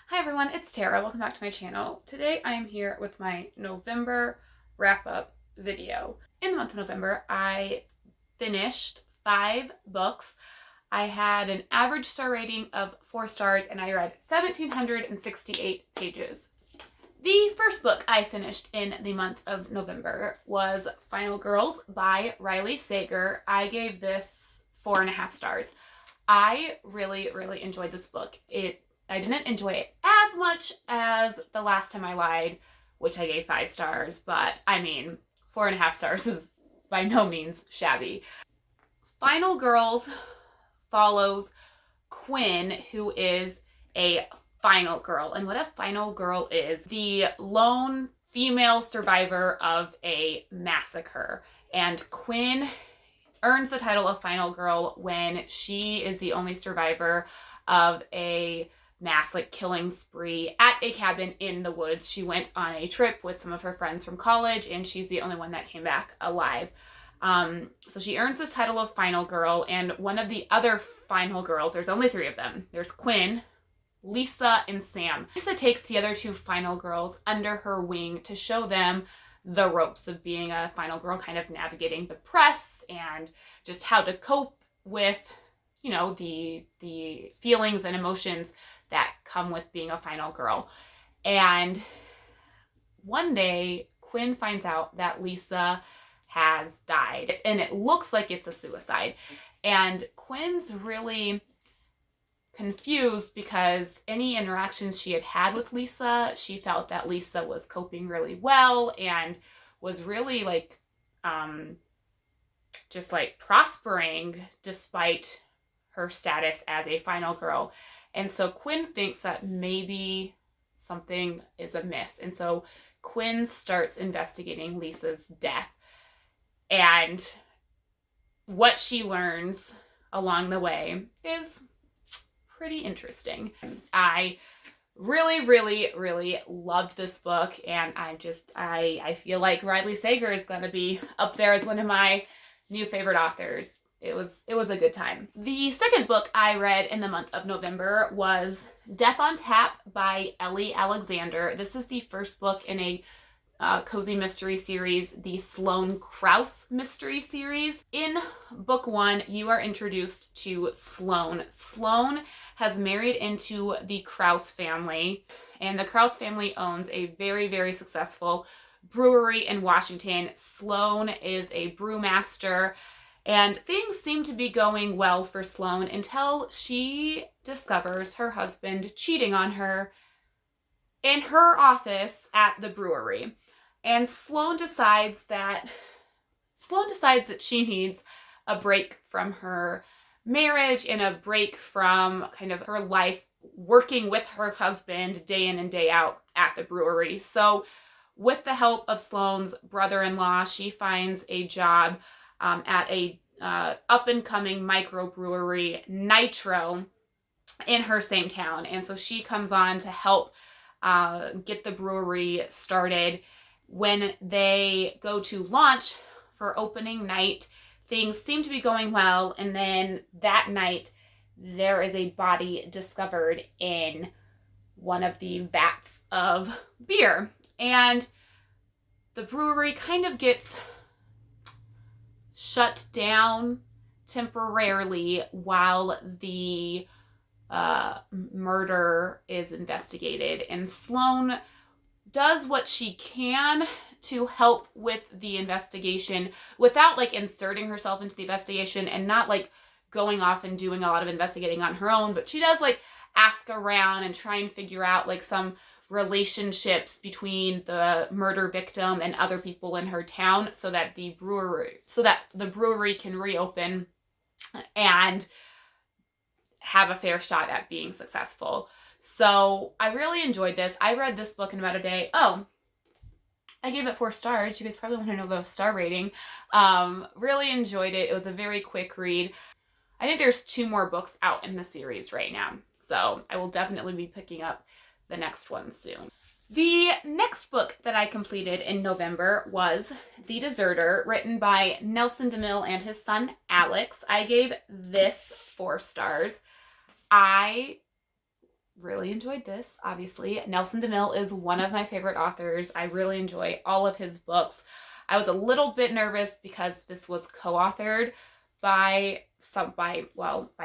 Hi everyone, it's Tara. Welcome back to my channel. Today I am here with my November wrap-up video. In the month of November, I finished 5 books. I had an average star rating of 4 stars and I read 1,768 pages. The first book I finished in the month of November was Final Girls by Riley Sager. I gave this 4.5 stars. I really enjoyed this book. I didn't enjoy it as much as The Last Time I Lied, which I gave 5 stars, but I mean, 4.5 stars is by no means shabby. Final Girls follows Quinn, who is a final girl. And what a final girl is, the lone female survivor of a massacre. And Quinn earns the title of final girl when she is the only survivor of a mass killing spree at a cabin in the woods. She went on a trip with some of her friends from college and she's the only one that came back alive. So she earns this title of final girl, and one of the other final girls, there's only 3 of them. There's Quinn, Lisa, and Sam. Lisa takes the other 2 final girls under her wing to show them the ropes of being a final girl, kind of navigating the press and just how to cope with, you know, the feelings and emotions that come with being a final girl. And one day, Quinn finds out that Lisa has died, and it looks like it's a suicide. And Quinn's really confused because any interactions she had had with Lisa, she felt that Lisa was coping really well and was really just prospering despite her status as a final girl. And so Quinn thinks that maybe something is amiss. And so Quinn starts investigating Lisa's death. And what she learns along the way is pretty interesting. I really loved this book, and I feel like Riley Sager is going to be up there as one of my new favorite authors. It was a good time. The second book I read in the month of November was Death on Tap by Ellie Alexander. This is the first book in a cozy mystery series, the Sloane Krause mystery series. In book 1, you are introduced to Sloane. Sloane has married into the Krause family, and the Krause family owns a very successful brewery in Washington. Sloane is a brewmaster, and things seem to be going well for Sloane until she discovers her husband cheating on her in her office at the brewery. And Sloane decides that she needs a break from her marriage and a break from kind of her life working with her husband day in and day out at the brewery. So with the help of Sloane's brother-in-law, she finds a job at a up-and-coming microbrewery, Nitro, in her same town. And so she comes on to help get the brewery started. When they go to launch for opening night, things seem to be going well, and then that night there is a body discovered in one of the vats of beer, and the brewery kind of gets shut down temporarily while the murder is investigated. And Sloane does what she can to help with the investigation without inserting herself into the investigation and not going off and doing a lot of investigating on her own, but she does ask around and try and figure out some relationships between the murder victim and other people in her town so that the brewery can reopen and have a fair shot at being successful. So I really enjoyed this. I read this book in about a day. Oh, I gave it 4 stars. You guys probably want to know the star rating. Really enjoyed it. It was a very quick read. I think there's 2 more books out in the series right now, so I will definitely be picking up the next one soon. The next book that I completed in November was The Deserter, written by Nelson DeMille and his son Alex. I gave this 4 stars. I really enjoyed this, obviously. Nelson DeMille is one of my favorite authors. I really enjoy all of his books. I was a little bit nervous because this was co-authored by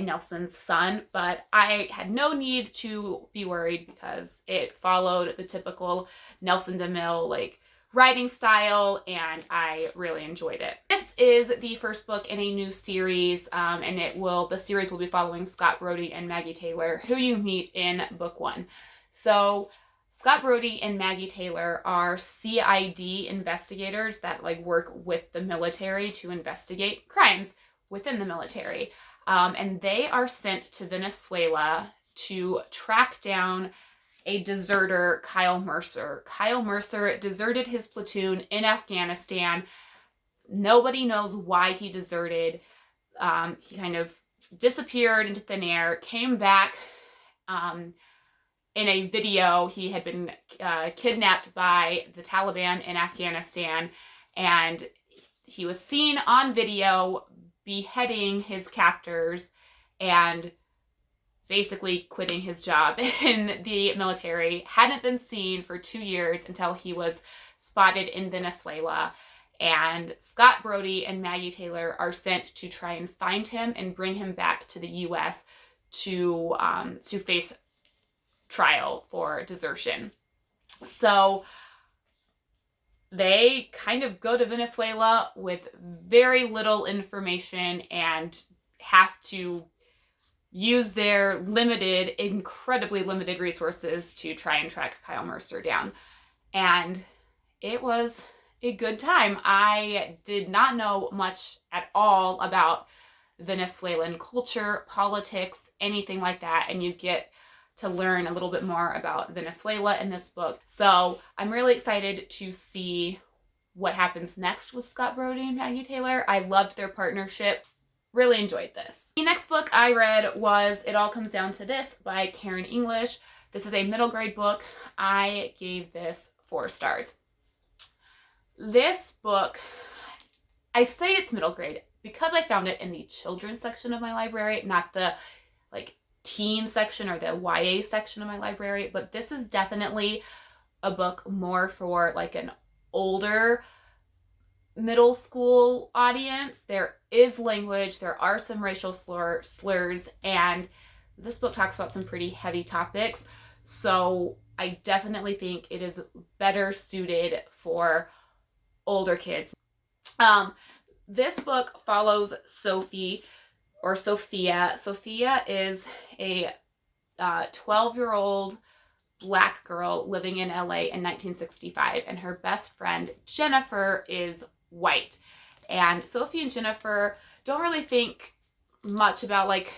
Nelson's son, but I had no need to be worried because it followed the typical Nelson DeMille like writing style, and I really enjoyed it. This is the first book in a new series, and the series will be following Scott Brody and Maggie Taylor, who you meet in book 1. So Scott Brody and Maggie Taylor are CID investigators that like work with the military to investigate crimes within the military. And they are sent to Venezuela to track down a deserter, Kyle Mercer. Kyle Mercer deserted his platoon in Afghanistan. Nobody knows why he deserted. He kind of disappeared into thin air, came back. In a video, he had been kidnapped by the Taliban in Afghanistan, and he was seen on video beheading his captors and basically quitting his job in the military. Hadn't been seen for 2 years until he was spotted in Venezuela. And Scott Brody and Maggie Taylor are sent to try and find him and bring him back to the U.S. to face trial for desertion. So they kind of go to Venezuela with very little information and have to use their incredibly limited resources to try and track Kyle Mercer down. And it was a good time. I did not know much at all about Venezuelan culture, politics, anything like that, and you get to learn a little bit more about Venezuela in this book. So I'm really excited to see what happens next with Scott Brody and Maggie Taylor. I loved their partnership. Really enjoyed this. The next book I read was It All Comes Down to This by Karen English. This is a middle grade book. I gave this 4 stars. This book, I say it's middle grade because I found it in the children's section of my library, not the like teen section or the YA section of my library, but this is definitely a book more for like an older middle school audience. There is language, there are some racial slurs, and this book talks about some pretty heavy topics. So I definitely think it is better suited for older kids. This book follows Sophie, or Sophia. Sophia is a 12-year-old Black girl living in LA in 1965, and her best friend Jennifer is white. And Sophie and Jennifer don't really think much about like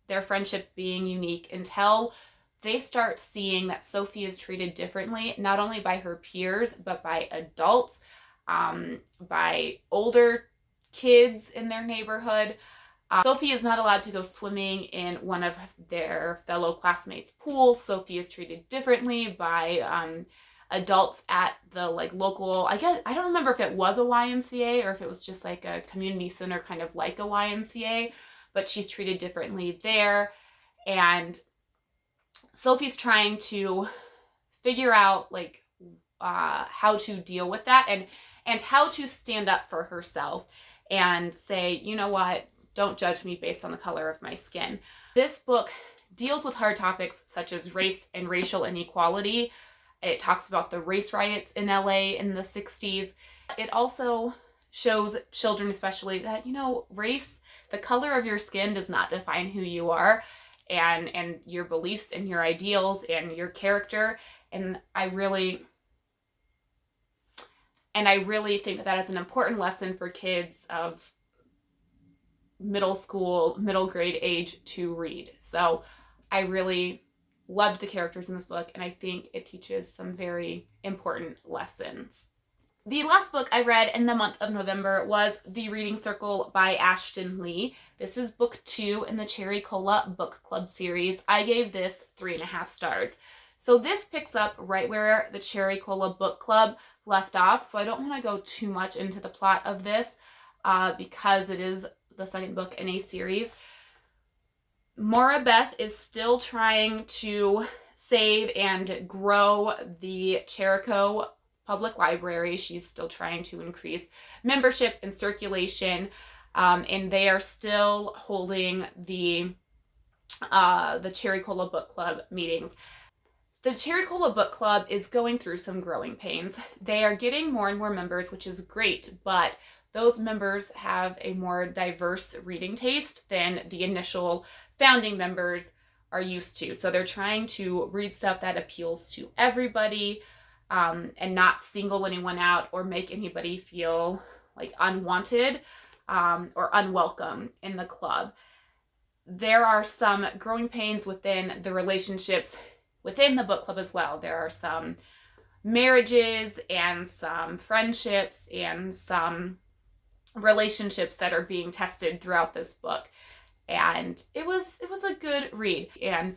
their friendship being unique until they start seeing that Sophie is treated differently, not only by her peers, but by adults, by older kids in their neighborhood. Sophie is not allowed to go swimming in one of their fellow classmates' pools. Sophie is treated differently by adults at the like local, I don't remember if it was a YMCA or if it was just like a community center kind of like a YMCA, but she's treated differently there. And Sophie's trying to figure out like how to deal with that and how to stand up for herself and say, you know what, don't judge me based on the color of my skin. This book deals with hard topics such as race and racial inequality. It talks about the race riots in LA in the 60s. It also shows children especially that, you know, race, the color of your skin does not define who you are and your beliefs and your ideals and your character. And I really think that is an important lesson for kids of middle school, middle grade age to read. So I really loved the characters in this book, and I think it teaches some very important lessons. The last book I read in the month of November was The Reading Circle by Ashton Lee. This is book 2 in the Cherry Cola Book Club series. I gave this 3.5 stars. So this picks up right where the Cherry Cola Book Club left off, so I don't want to go too much into the plot of this because it is the second book in a series. Maura Beth is still trying to save and grow the Cherico Public Library. She's still trying to increase membership and circulation, and they are still holding the Cherry Cola Book Club meetings. The Cherry Cola Book Club is going through some growing pains. They are getting more and more members, which is great, but those members have a more diverse reading taste than the initial founding members are used to. So they're trying to read stuff that appeals to everybody, and not single anyone out or make anybody feel like unwanted or unwelcome in the club. There are some growing pains within the relationships within the book club as well. There are some marriages and some friendships and some relationships that are being tested throughout this book. And it was a good read. And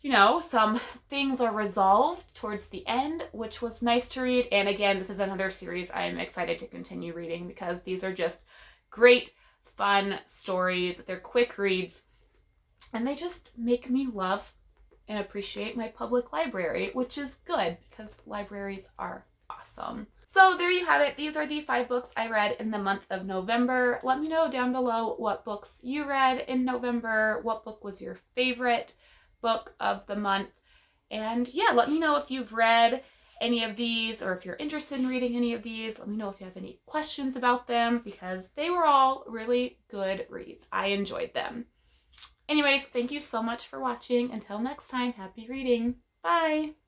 you know, some things are resolved towards the end, which was nice to read. And again, this is another series I am excited to continue reading because these are just great, fun stories. They're quick reads, and they just make me love and appreciate my public library, which is good because libraries are awesome. So there you have it. These are the 5 books I read in the month of November. Let me know down below what books you read in November. What book was your favorite book of the month? And yeah, let me know if you've read any of these or if you're interested in reading any of these. Let me know if you have any questions about them because they were all really good reads. I enjoyed them. Anyways, thank you so much for watching. Until next time, happy reading. Bye!